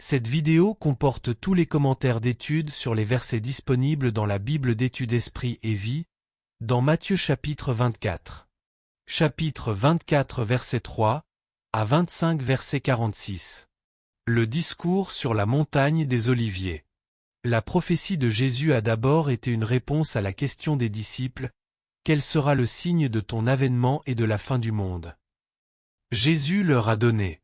Cette vidéo comporte tous les commentaires d'études sur les versets disponibles dans la Bible d'études Esprit et Vie, dans Matthieu chapitre 24. Chapitre 24 verset 3 à 25 verset 46. Le discours sur la montagne des Oliviers. La prophétie de Jésus a d'abord été une réponse à la question des disciples: quel sera le signe de ton avènement et de la fin du monde? Jésus leur a donné,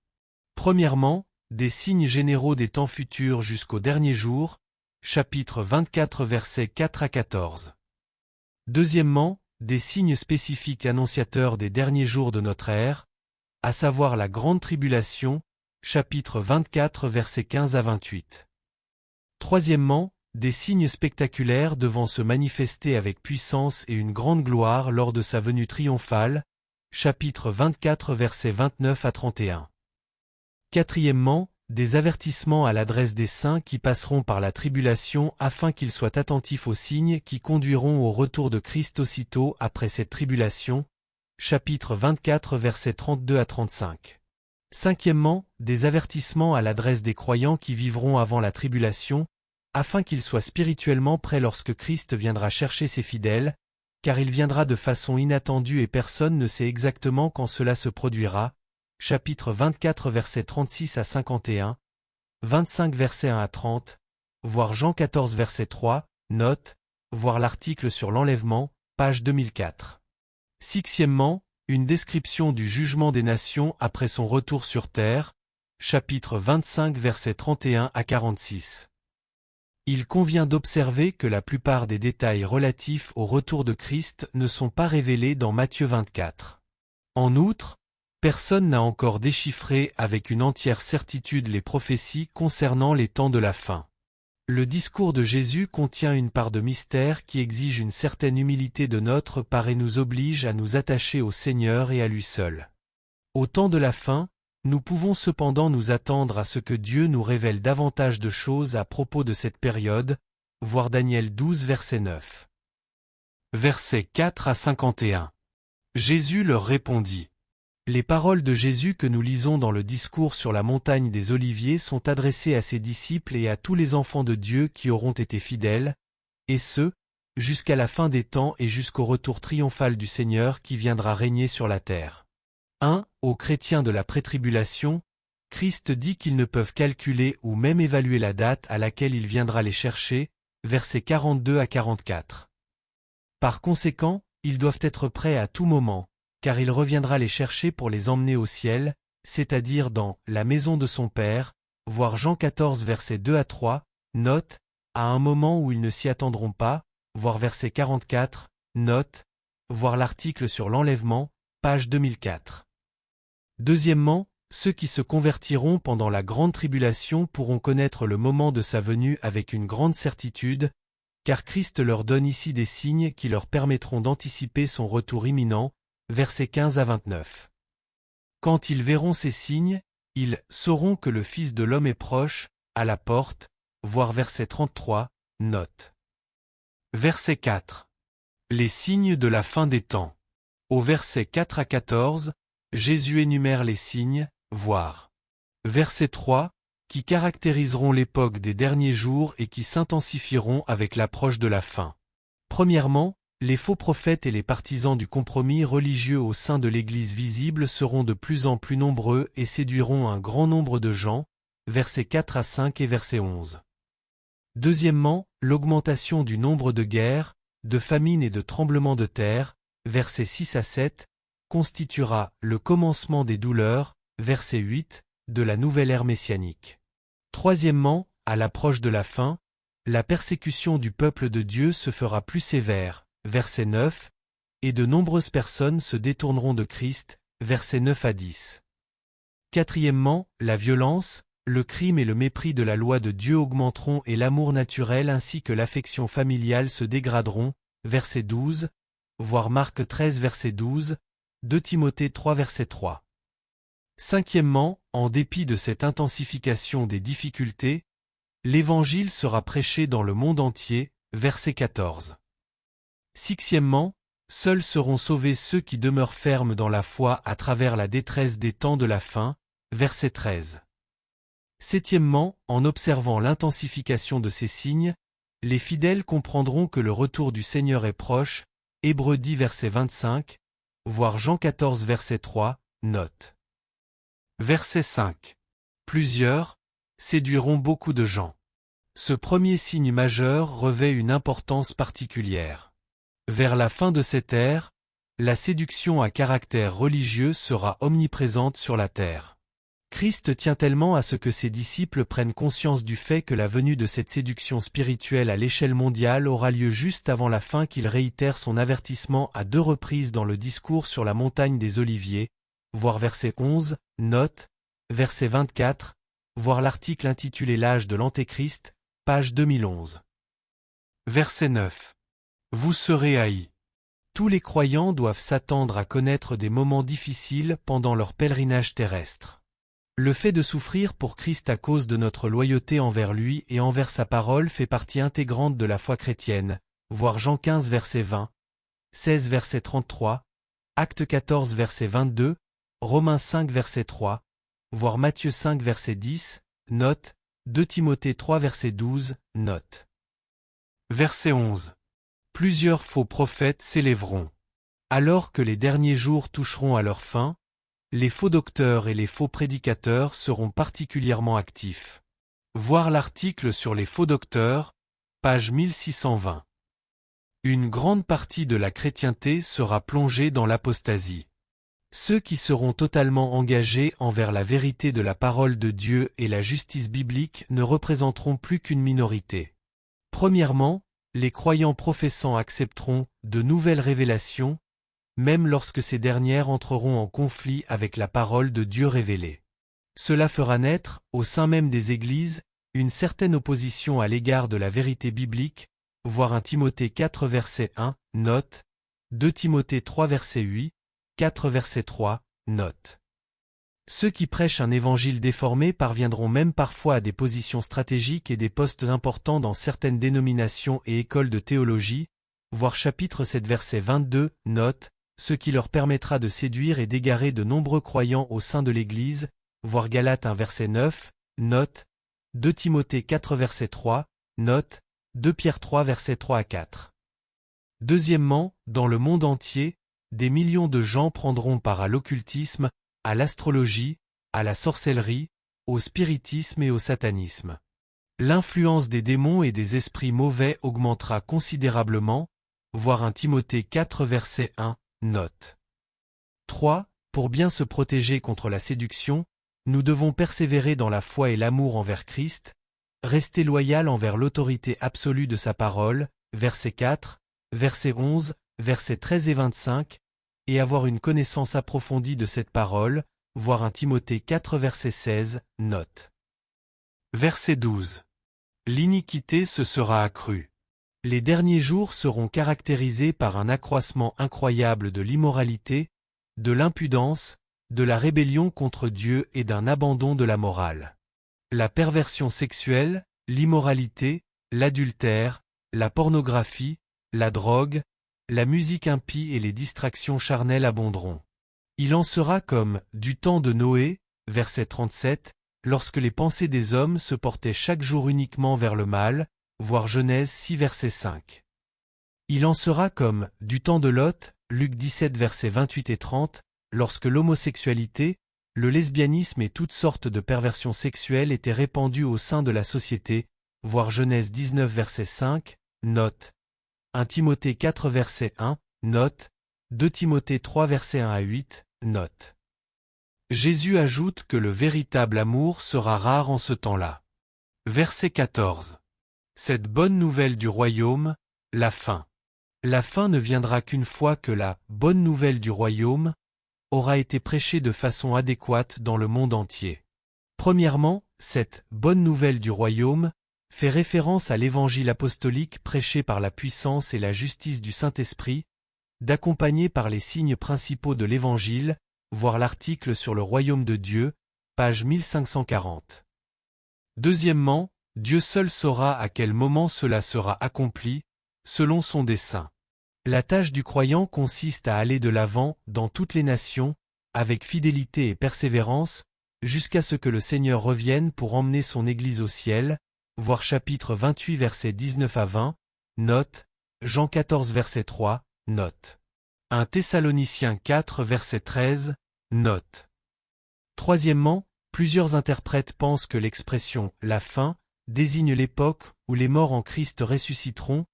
premièrement, des signes généraux des temps futurs jusqu'au dernier jour, chapitre 24 versets 4 à 14. Deuxièmement, des signes spécifiques annonciateurs des derniers jours de notre ère, à savoir la grande tribulation, chapitre 24 versets 15 à 28. Troisièmement, des signes spectaculaires devant se manifester avec puissance et une grande gloire lors de sa venue triomphale, chapitre 24 versets 29 à 31. Quatrièmement, des avertissements à l'adresse des saints qui passeront par la tribulation afin qu'ils soient attentifs aux signes qui conduiront au retour de Christ aussitôt après cette tribulation, chapitre 24 versets 32 à 35. Cinquièmement, des avertissements à l'adresse des croyants qui vivront avant la tribulation, afin qu'ils soient spirituellement prêts lorsque Christ viendra chercher ses fidèles, car il viendra de façon inattendue et personne ne sait exactement quand cela se produira. Chapitre 24 versets 36 à 51, 25 versets 1 à 30, voir Jean 14 verset 3, note, voir l'article sur l'enlèvement, page 2004. Sixièmement, une description du jugement des nations après son retour sur terre, chapitre 25 versets 31 à 46. Il convient d'observer que la plupart des détails relatifs au retour de Christ ne sont pas révélés dans Matthieu 24. En outre, personne n'a encore déchiffré avec une entière certitude les prophéties concernant les temps de la fin. Le discours de Jésus contient une part de mystère qui exige une certaine humilité de notre part et nous oblige à nous attacher au Seigneur et à lui seul. Au temps de la fin, nous pouvons cependant nous attendre à ce que Dieu nous révèle davantage de choses à propos de cette période, voir Daniel 12 verset 9. Versets 4 à 51. Jésus leur répondit. Les paroles de Jésus que nous lisons dans le discours sur la montagne des Oliviers sont adressées à ses disciples et à tous les enfants de Dieu qui auront été fidèles, et ce, jusqu'à la fin des temps et jusqu'au retour triomphal du Seigneur qui viendra régner sur la terre. 1. Aux chrétiens de la prétribulation, Christ dit qu'ils ne peuvent calculer ou même évaluer la date à laquelle il viendra les chercher, versets 42 à 44. Par conséquent, ils doivent être prêts à tout moment, car il reviendra les chercher pour les emmener au ciel, c'est-à-dire dans la maison de son Père, voir Jean 14 versets 2 à 3, note, à un moment où ils ne s'y attendront pas, voir verset 44, note, voir l'article sur l'enlèvement, page 2004. Deuxièmement, ceux qui se convertiront pendant la grande tribulation pourront connaître le moment de sa venue avec une grande certitude, car Christ leur donne ici des signes qui leur permettront d'anticiper son retour imminent, versets 15 à 29. Quand ils verront ces signes, ils sauront que le Fils de l'homme est proche, à la porte, voir verset 33, note. Verset 4. Les signes de la fin des temps. Au verset 4 à 14, Jésus énumère les signes, voir. Verset 3, qui caractériseront l'époque des derniers jours et qui s'intensifieront avec l'approche de la fin. Premièrement, les faux prophètes et les partisans du compromis religieux au sein de l'Église visible seront de plus en plus nombreux et séduiront un grand nombre de gens, versets 4 à 5 et verset 11. Deuxièmement, l'augmentation du nombre de guerres, de famines et de tremblements de terre, versets 6 à 7, constituera le commencement des douleurs, verset 8, de la nouvelle ère messianique. Troisièmement, à l'approche de la fin, la persécution du peuple de Dieu se fera plus sévère, verset 9, et de nombreuses personnes se détourneront de Christ, versets 9 à 10. Quatrièmement, la violence, le crime et le mépris de la loi de Dieu augmenteront et l'amour naturel ainsi que l'affection familiale se dégraderont, verset 12, voir Marc 13 verset 12, 2 Timothée 3 verset 3. Cinquièmement, en dépit de cette intensification des difficultés, l'Évangile sera prêché dans le monde entier, verset 14. Sixièmement, seuls seront sauvés ceux qui demeurent fermes dans la foi à travers la détresse des temps de la fin, verset 13. Septièmement, en observant l'intensification de ces signes, les fidèles comprendront que le retour du Seigneur est proche, Hébreux 10 verset 25, voire Jean 14 verset 3, note. Verset 5. Plusieurs séduiront beaucoup de gens. Ce premier signe majeur revêt une importance particulière. Vers la fin de cette ère, la séduction à caractère religieux sera omniprésente sur la terre. Christ tient tellement à ce que ses disciples prennent conscience du fait que la venue de cette séduction spirituelle à l'échelle mondiale aura lieu juste avant la fin qu'il réitère son avertissement à 2 reprises dans le discours sur la montagne des Oliviers, voir verset 11, note, verset 24, voir l'article intitulé L'âge de l'Antéchrist, page 2011. Verset 9. Vous serez haïs. Tous les croyants doivent s'attendre à connaître des moments difficiles pendant leur pèlerinage terrestre. Le fait de souffrir pour Christ à cause de notre loyauté envers lui et envers sa parole fait partie intégrante de la foi chrétienne, voir Jean 15 verset 20, 16 verset 33, Actes 14 verset 22, Romains 5 verset 3, voir Matthieu 5 verset 10, note, 2 Timothée 3 verset 12, note. Verset 11. Plusieurs faux prophètes s'élèveront. Alors que les derniers jours toucheront à leur fin, les faux docteurs et les faux prédicateurs seront particulièrement actifs. Voir l'article sur les faux docteurs, page 1620. Une grande partie de la chrétienté sera plongée dans l'apostasie. Ceux qui seront totalement engagés envers la vérité de la parole de Dieu et la justice biblique ne représenteront plus qu'une minorité. Premièrement, les croyants professants accepteront de nouvelles révélations, même lorsque ces dernières entreront en conflit avec la parole de Dieu révélée. Cela fera naître, au sein même des églises, une certaine opposition à l'égard de la vérité biblique, voir 1 Timothée 4 verset 1, note, 2 Timothée 3 verset 8, 4 verset 3, note. Ceux qui prêchent un évangile déformé parviendront même parfois à des positions stratégiques et des postes importants dans certaines dénominations et écoles de théologie, voir chapitre 7 verset 22, note, ce qui leur permettra de séduire et d'égarer de nombreux croyants au sein de l'Église, voir Galates 1 verset 9, note, 2 Timothée 4 verset 3, note, 2 Pierre 3 verset 3 à 4. Deuxièmement, dans le monde entier, des millions de gens prendront part à l'occultisme, à l'astrologie, à la sorcellerie, au spiritisme et au satanisme. L'influence des démons et des esprits mauvais augmentera considérablement, voir 1 Timothée 4 verset 1, note. 3. Pour bien se protéger contre la séduction, nous devons persévérer dans la foi et l'amour envers Christ, rester loyal envers l'autorité absolue de sa parole, verset 4, verset 11, versets 13 et 25, et avoir une connaissance approfondie de cette parole, voir 1 Timothée 4 verset 16, note. Verset 12. L'iniquité se sera accrue. Les derniers jours seront caractérisés par un accroissement incroyable de l'immoralité, de l'impudence, de la rébellion contre Dieu et d'un abandon de la morale. La perversion sexuelle, l'immoralité, l'adultère, la pornographie, la drogue, la musique impie et les distractions charnelles abonderont. Il en sera comme, du temps de Noé, verset 37, lorsque les pensées des hommes se portaient chaque jour uniquement vers le mal, voir Genèse 6 verset 5. Il en sera comme, du temps de Lot, Luc 17 versets 28 et 30, lorsque l'homosexualité, le lesbianisme et toutes sortes de perversions sexuelles étaient répandues au sein de la société, voir Genèse 19 verset 5, note. 1 Timothée 4 verset 1, note. 2 Timothée 3 verset 1 à 8, note. Jésus ajoute que le véritable amour sera rare en ce temps-là. Verset 14. Cette bonne nouvelle du royaume, la fin. La fin ne viendra qu'une fois que la bonne nouvelle du royaume aura été prêchée de façon adéquate dans le monde entier. Premièrement, cette bonne nouvelle du royaume fait référence à l'évangile apostolique prêché par la puissance et la justice du Saint-Esprit, d'accompagner par les signes principaux de l'évangile, voir l'article sur le royaume de Dieu, page 1540. Deuxièmement, Dieu seul saura à quel moment cela sera accompli, selon son dessein. La tâche du croyant consiste à aller de l'avant dans toutes les nations, avec fidélité et persévérance, jusqu'à ce que le Seigneur revienne pour emmener son Église au ciel, voir chapitre 28 versets 19 à 20, note, Jean 14 verset 3, note. 1 Thessaloniciens 4 verset 13, note. Troisièmement, plusieurs interprètes pensent que l'expression « la fin » désigne l'époque où les morts en Christ ressusciteront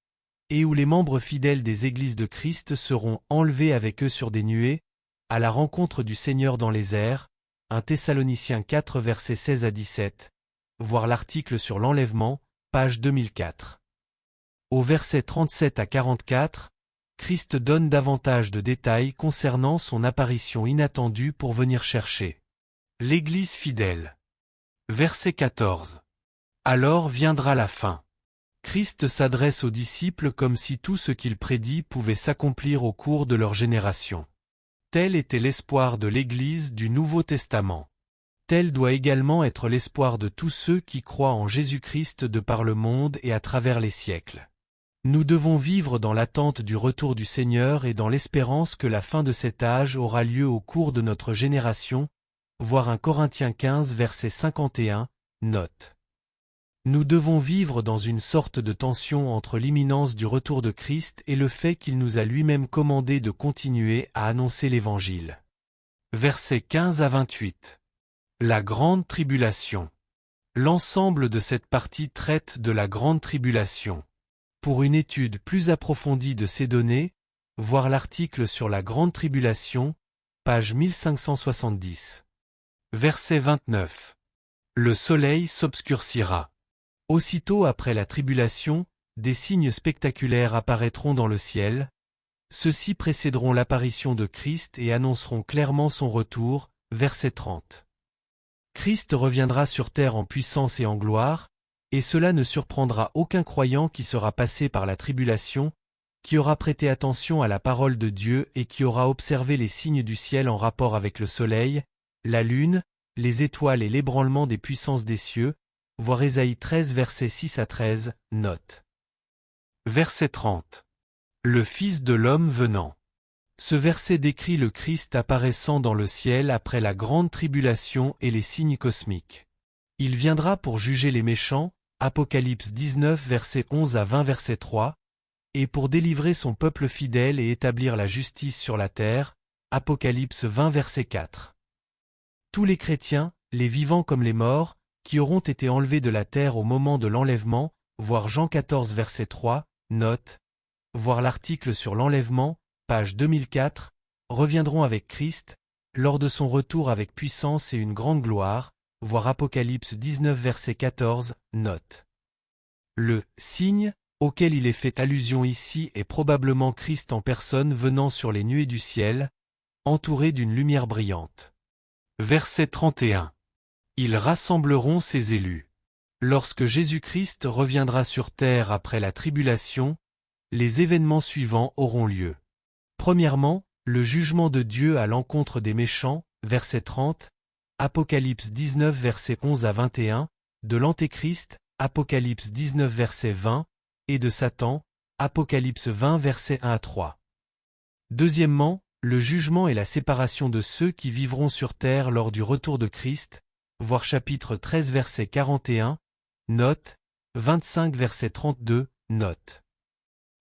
et où les membres fidèles des églises de Christ seront enlevés avec eux sur des nuées, à la rencontre du Seigneur dans les airs, 1 Thessaloniciens 4 versets 16 à 17, voir l'article sur l'enlèvement, page 2004. Au verset 37 à 44, Christ donne davantage de détails concernant son apparition inattendue pour venir chercher l'Église fidèle. Verset 14. Alors viendra la fin. Christ s'adresse aux disciples comme si tout ce qu'il prédit pouvait s'accomplir au cours de leur génération. Tel était l'espoir de l'Église du Nouveau Testament. Tel doit également être l'espoir de tous ceux qui croient en Jésus-Christ de par le monde et à travers les siècles. Nous devons vivre dans l'attente du retour du Seigneur et dans l'espérance que la fin de cet âge aura lieu au cours de notre génération, voir 1 Corinthiens 15 verset 51, note. Nous devons vivre dans une sorte de tension entre l'imminence du retour de Christ et le fait qu'il nous a lui-même commandé de continuer à annoncer l'Évangile. Versets 15 à 28. La grande tribulation. L'ensemble de cette partie traite de la grande tribulation. Pour une étude plus approfondie de ces données, voir l'article sur la grande tribulation, page 1570. Verset 29. Le soleil s'obscurcira. Aussitôt après la tribulation, des signes spectaculaires apparaîtront dans le ciel. Ceux-ci précéderont l'apparition de Christ et annonceront clairement son retour, verset 30. Christ reviendra sur terre en puissance et en gloire, et cela ne surprendra aucun croyant qui sera passé par la tribulation, qui aura prêté attention à la parole de Dieu et qui aura observé les signes du ciel en rapport avec le soleil, la lune, les étoiles et l'ébranlement des puissances des cieux, voir Ésaïe 13 versets 6 à 13, note. Verset 30. Le Fils de l'homme venant. Ce verset décrit le Christ apparaissant dans le ciel après la grande tribulation et les signes cosmiques. Il viendra pour juger les méchants, Apocalypse 19 versets 11 à 20 verset 3, et pour délivrer son peuple fidèle et établir la justice sur la terre, Apocalypse 20 verset 4. Tous les chrétiens, les vivants comme les morts, qui auront été enlevés de la terre au moment de l'enlèvement, voir Jean 14 verset 3, note, voir l'article sur l'enlèvement, page 2004, reviendront avec Christ, lors de son retour avec puissance et une grande gloire, voir Apocalypse 19 verset 14, note. Le « signe » auquel il est fait allusion ici est probablement Christ en personne venant sur les nuées du ciel, entouré d'une lumière brillante. Verset 31. Ils rassembleront ses élus. Lorsque Jésus-Christ reviendra sur terre après la tribulation, les événements suivants auront lieu. Premièrement, le jugement de Dieu à l'encontre des méchants, verset 30, Apocalypse 19 verset 11 à 21, de l'Antéchrist, Apocalypse 19 verset 20, et de Satan, Apocalypse 20 verset 1 à 3. Deuxièmement, le jugement et la séparation de ceux qui vivront sur terre lors du retour de Christ, voir chapitre 13 verset 41, note, 25 verset 32, note.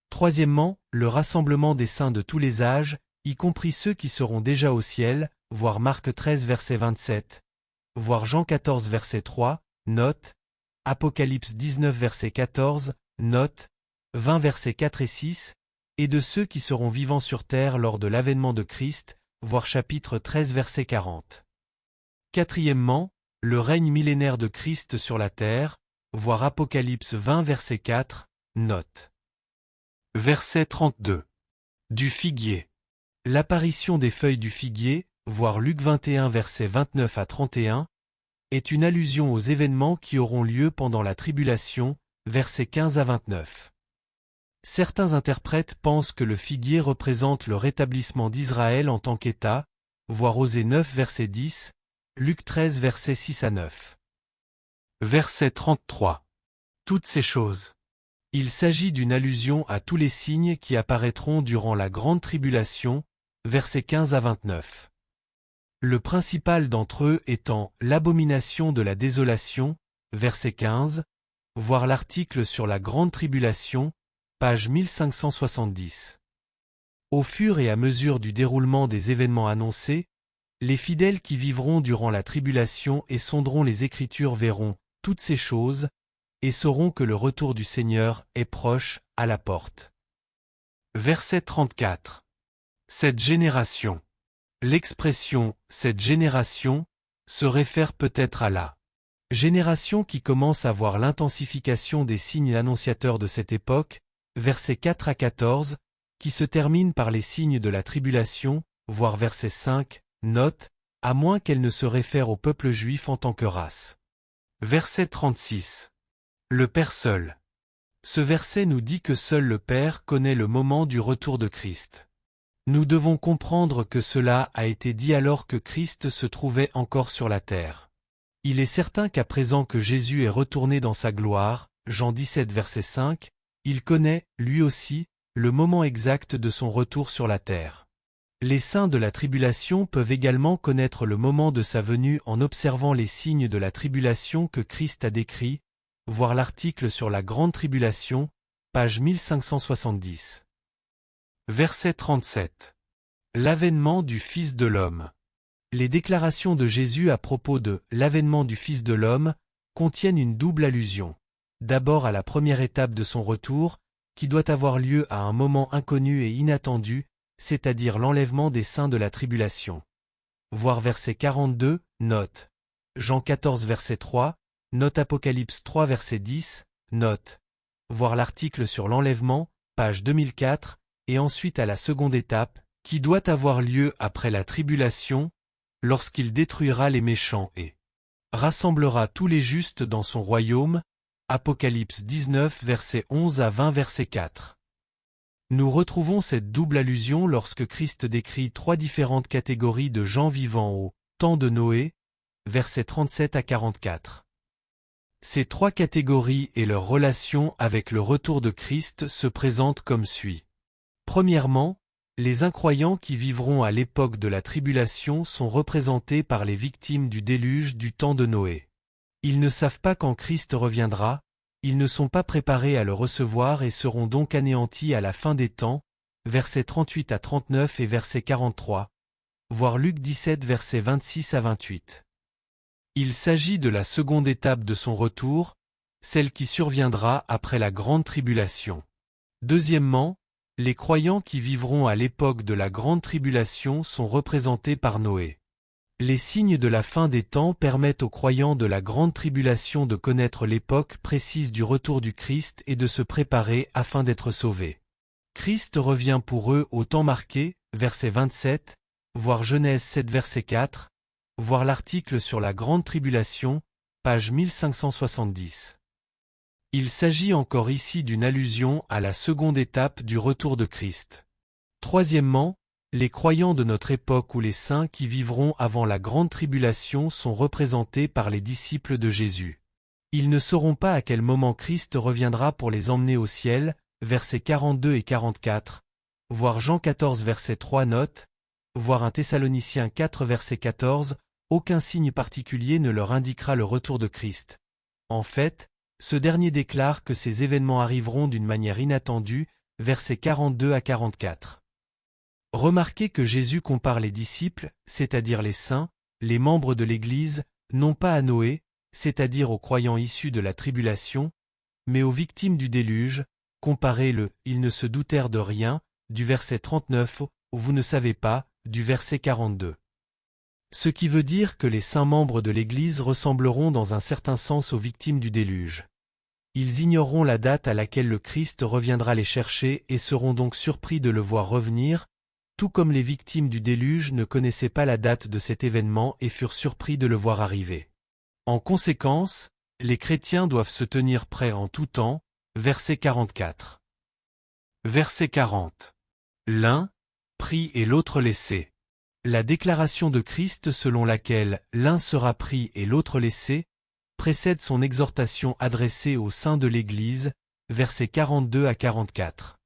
Troisièmement, le rassemblement des saints de tous les âges, y compris ceux qui seront déjà au ciel, voir Marc 13 verset 27, voir Jean 14 verset 3, note, Apocalypse 19 verset 14, note, 20 versets 4 et 6, et de ceux qui seront vivants sur terre lors de l'avènement de Christ, voir chapitre 13 verset 40. Quatrièmement, le règne millénaire de Christ sur la terre, voir Apocalypse 20 verset 4, note. Verset 32. Du figuier. L'apparition des feuilles du figuier, voir Luc 21 versets 29 à 31, est une allusion aux événements qui auront lieu pendant la tribulation, versets 15 à 29. Certains interprètes pensent que le figuier représente le rétablissement d'Israël en tant qu'État, voir Osée 9 verset 10, Luc 13 versets 6 à 9. Verset 33. Toutes ces choses. Il s'agit d'une allusion à tous les signes qui apparaîtront durant la grande tribulation, versets 15 à 29. le principal d'entre eux étant l'abomination de la désolation, verset 15, voir l'article sur la grande tribulation, page 1570. Au fur et à mesure du déroulement des événements annoncés, les fidèles qui vivront durant la tribulation et sonderont les Écritures verront toutes ces choses, et sauront que le retour du Seigneur est proche, à la porte. Verset 34. Cette génération. L'expression « cette génération » se réfère peut-être à la génération qui commence à voir l'intensification des signes annonciateurs de cette époque, versets 4 à 14, qui se termine par les signes de la tribulation, voire verset 5, note, à moins qu'elle ne se réfère au peuple juif en tant que race. Verset 36. Le Père seul. Ce verset nous dit que seul le Père connaît le moment du retour de Christ. Nous devons comprendre que cela a été dit alors que Christ se trouvait encore sur la terre. Il est certain qu'à présent que Jésus est retourné dans sa gloire, Jean 17 verset 5, il connaît, lui aussi, le moment exact de son retour sur la terre. Les saints de la tribulation peuvent également connaître le moment de sa venue en observant les signes de la tribulation que Christ a décrits, voir l'article sur la grande tribulation, page 1570. Verset 37. L'avènement du Fils de l'homme. Les déclarations de Jésus à propos de l'avènement du Fils de l'homme contiennent une double allusion. D'abord à la première étape de son retour, qui doit avoir lieu à un moment inconnu et inattendu, c'est-à-dire l'enlèvement des saints de la tribulation. Voir verset 42, note. Jean 14 verset 3, note Apocalypse 3 verset 10, note. Voir l'article sur l'enlèvement, page 2004, et ensuite à la seconde étape, qui doit avoir lieu après la tribulation, lorsqu'il détruira les méchants et rassemblera tous les justes dans son royaume, Apocalypse 19 verset 11 à 20 verset 4. Nous retrouvons cette double allusion lorsque Christ décrit trois différentes catégories de gens vivant au temps de Noé, versets 37 à 44. Ces trois catégories et leur relation avec le retour de Christ se présentent comme suit. Premièrement, les incroyants qui vivront à l'époque de la tribulation sont représentés par les victimes du déluge du temps de Noé. Ils ne savent pas quand Christ reviendra, ils ne sont pas préparés à le recevoir et seront donc anéantis à la fin des temps, versets 38 à 39 et verset 43, voir Luc 17 versets 26 à 28. Il s'agit de la seconde étape de son retour, celle qui surviendra après la grande tribulation. Deuxièmement, les croyants qui vivront à l'époque de la grande tribulation sont représentés par Noé. Les signes de la fin des temps permettent aux croyants de la grande tribulation de connaître l'époque précise du retour du Christ et de se préparer afin d'être sauvés. Christ revient pour eux au temps marqué, verset 27, voir Genèse 7 verset 4, voir l'article sur la grande tribulation, page 1570. Il s'agit encore ici d'une allusion à la seconde étape du retour de Christ. Troisièmement, les croyants de notre époque ou les saints qui vivront avant la grande tribulation sont représentés par les disciples de Jésus. Ils ne sauront pas à quel moment Christ reviendra pour les emmener au ciel, versets 42 et 44, voir Jean 14 verset 3 note, voir 1 Thessaloniciens 4 verset 14, aucun signe particulier ne leur indiquera le retour de Christ. En fait, ce dernier déclare que ces événements arriveront d'une manière inattendue, versets 42 à 44. Remarquez que Jésus compare les disciples, c'est-à-dire les saints, les membres de l'Église, non pas à Noé, c'est-à-dire aux croyants issus de la tribulation, mais aux victimes du déluge, comparez le « ils ne se doutèrent de rien » du verset 39 au « vous ne savez pas » du verset 42. Ce qui veut dire que les saints membres de l'Église ressembleront dans un certain sens aux victimes du déluge. Ils ignoreront la date à laquelle le Christ reviendra les chercher et seront donc surpris de le voir revenir, tout comme les victimes du déluge ne connaissaient pas la date de cet événement et furent surpris de le voir arriver. En conséquence, les chrétiens doivent se tenir prêts en tout temps, verset 44. Verset 40. L'un, pris et l'autre laissé. La déclaration de Christ selon laquelle l'un sera pris et l'autre laissé précède son exhortation adressée au sein de l'Église, versets 42 à 44.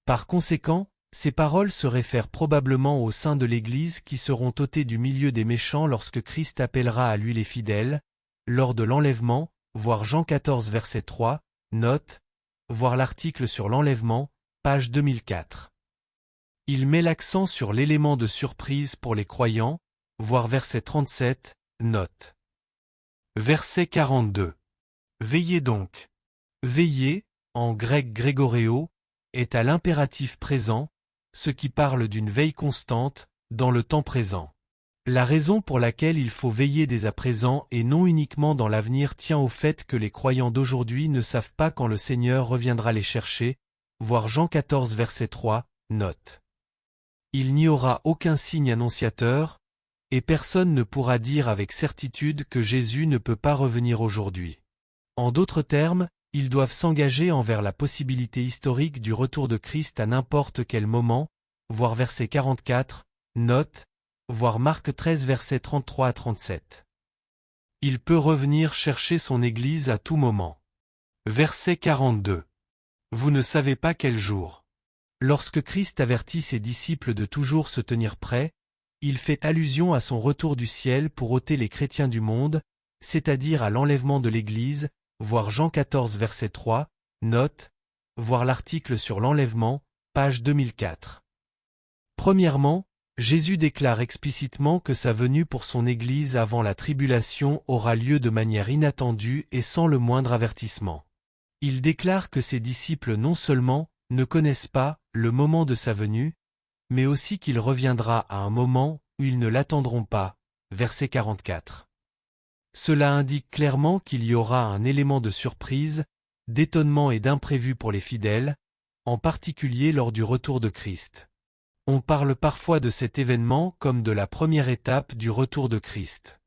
Par conséquent, Ces paroles se réfèrent probablement aux saints de l'Église qui seront ôtés du milieu des méchants lorsque Christ appellera à lui les fidèles, lors de l'enlèvement, voir Jean 14 verset 3, note, voir l'article sur l'enlèvement, page 2004. Il met l'accent sur l'élément de surprise pour les croyants, voir verset 37, note. Verset 42. Veillez donc. Veiller, en grec grégoréo, est à l'impératif présent, ce qui parle d'une veille constante, dans le temps présent. La raison pour laquelle il faut veiller dès à présent et non uniquement dans l'avenir tient au fait que les croyants d'aujourd'hui ne savent pas quand le Seigneur reviendra les chercher, voir Jean 14 verset 3, note. Il n'y aura aucun signe annonciateur, et personne ne pourra dire avec certitude que Jésus ne peut pas revenir aujourd'hui. En d'autres termes, ils doivent s'engager envers la possibilité historique du retour de Christ à n'importe quel moment, voir verset 44, note, voir Marc 13 versets 33 à 37. Il peut revenir chercher son Église à tout moment. Verset 42. Vous ne savez pas quel jour. Lorsque Christ avertit ses disciples de toujours se tenir prêts, il fait allusion à son retour du ciel pour ôter les chrétiens du monde, c'est-à-dire à l'enlèvement de l'Église, voir Jean 14 verset 3, note, voir l'article sur l'enlèvement, page 2004. Premièrement, Jésus déclare explicitement que sa venue pour son Église avant la tribulation aura lieu de manière inattendue et sans le moindre avertissement. Il déclare que ses disciples non seulement ne connaissent pas le moment de sa venue, mais aussi qu'il reviendra à un moment où ils ne l'attendront pas. Verset 44. Cela indique clairement qu'il y aura un élément de surprise, d'étonnement et d'imprévu pour les fidèles, en particulier lors du retour de Christ. On parle parfois de cet événement comme de la première étape du retour de Christ.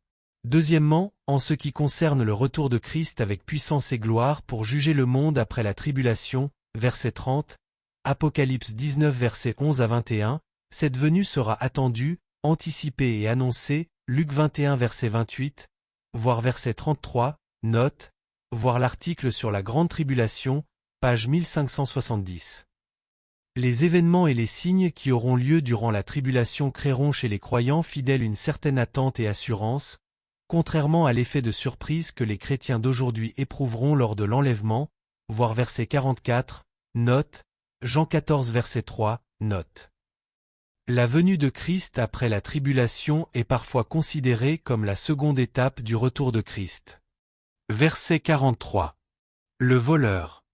Deuxièmement, en ce qui concerne le retour de Christ avec puissance et gloire pour juger le monde après la tribulation, verset 30, Apocalypse 19 versets 11 à 21, cette venue sera attendue, anticipée et annoncée, Luc 21 verset 28, voir verset 33, note, voir l'article sur la grande tribulation, page 1570. Les événements et les signes qui auront lieu durant la tribulation créeront chez les croyants fidèles une certaine attente et assurance, contrairement à l'effet de surprise que les chrétiens d'aujourd'hui éprouveront lors de l'enlèvement, voir verset 44, note, Jean 14 verset 3, note. La venue de Christ après la tribulation est parfois considérée comme la seconde étape du retour de Christ. Verset 43. Le voleur.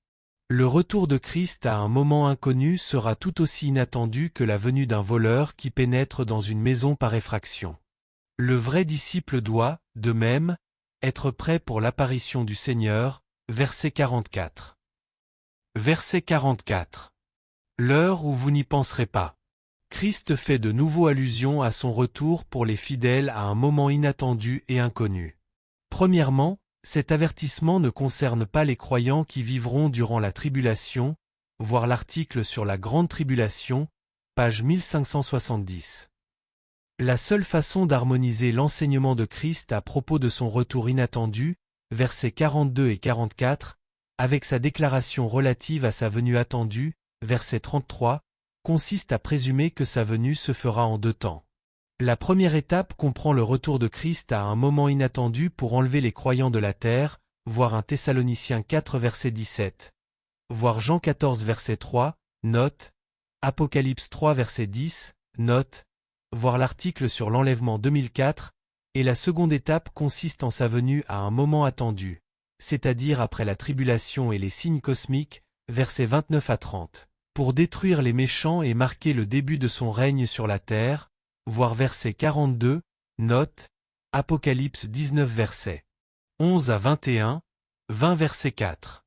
Le retour de Christ à un moment inconnu sera tout aussi inattendu que la venue d'un voleur qui pénètre dans une maison par effraction. Le vrai disciple doit, de même, être prêt pour l'apparition du Seigneur, verset 44. Verset 44. L'heure où vous n'y penserez pas. Christ fait de nouveau allusion à son retour pour les fidèles à un moment inattendu et inconnu. Premièrement, cet avertissement ne concerne pas les croyants qui vivront durant la tribulation, voir l'article sur la grande tribulation, page 1570. La seule façon d'harmoniser l'enseignement de Christ à propos de son retour inattendu, versets 42 et 44, avec sa déclaration relative à sa venue attendue, verset 33, consiste à présumer que sa venue se fera en deux temps. La première étape comprend le retour de Christ à un moment inattendu pour enlever les croyants de la terre, voir 1 Thessaloniciens 4 verset 17. Voir Jean 14 verset 3, note, Apocalypse 3 verset 10, note, voir l'article sur l'enlèvement 2004, et la seconde étape consiste en sa venue à un moment attendu, c'est-à-dire après la tribulation et les signes cosmiques, versets 29 à 30, pour détruire les méchants et marquer le début de son règne sur la terre, voir verset 42, note, Apocalypse 19 versets 11 à 21, 20 verset 4.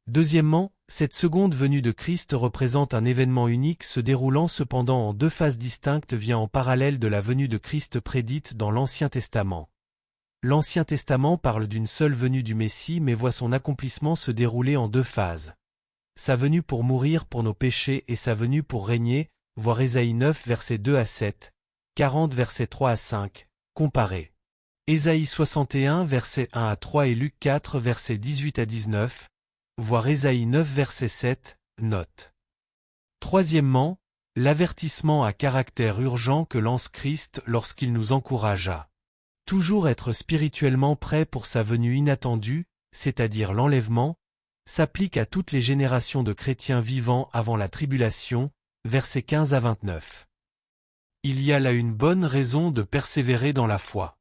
Deuxièmement, cette seconde venue de Christ représente un événement unique se déroulant cependant en deux phases distinctes vient en parallèle de la venue de Christ prédite dans l'Ancien Testament. L'Ancien Testament parle d'une seule venue du Messie mais voit son accomplissement se dérouler en deux phases. Sa venue pour mourir pour nos péchés et sa venue pour régner, voir Ésaïe 9 versets 2 à 7, 40 versets 3 à 5, comparé. Ésaïe 61 versets 1 à 3 et Luc 4 versets 18 à 19, voir Ésaïe 9 verset 7, note. Troisièmement, L'avertissement à caractère urgent que lance Christ lorsqu'il nous encourage à toujours être spirituellement prêt pour sa venue inattendue, c'est-à-dire l'enlèvement, s'applique à toutes les générations de chrétiens vivant avant la tribulation, versets 15 à 29. Il y a là une bonne raison de persévérer dans la foi.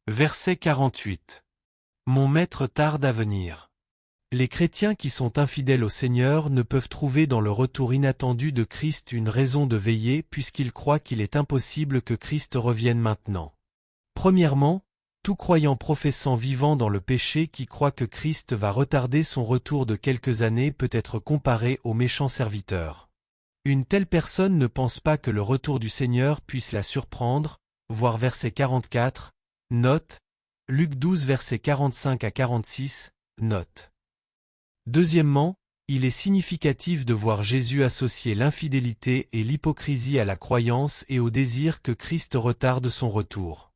Verset 48. Mon maître tarde à venir. Les chrétiens qui sont infidèles au Seigneur ne peuvent trouver dans le retour inattendu de Christ une raison de veiller puisqu'ils croient qu'il est impossible que Christ revienne maintenant. Premièrement, tout croyant professant vivant dans le péché qui croit que Christ va retarder son retour de quelques années peut être comparé au méchant serviteur. Une telle personne ne pense pas que le retour du Seigneur puisse la surprendre, voir verset 44, note, Luc 12 versets 45 à 46, note. Deuxièmement, il est significatif de voir Jésus associer l'infidélité et l'hypocrisie à la croyance et au désir que Christ retarde son retour.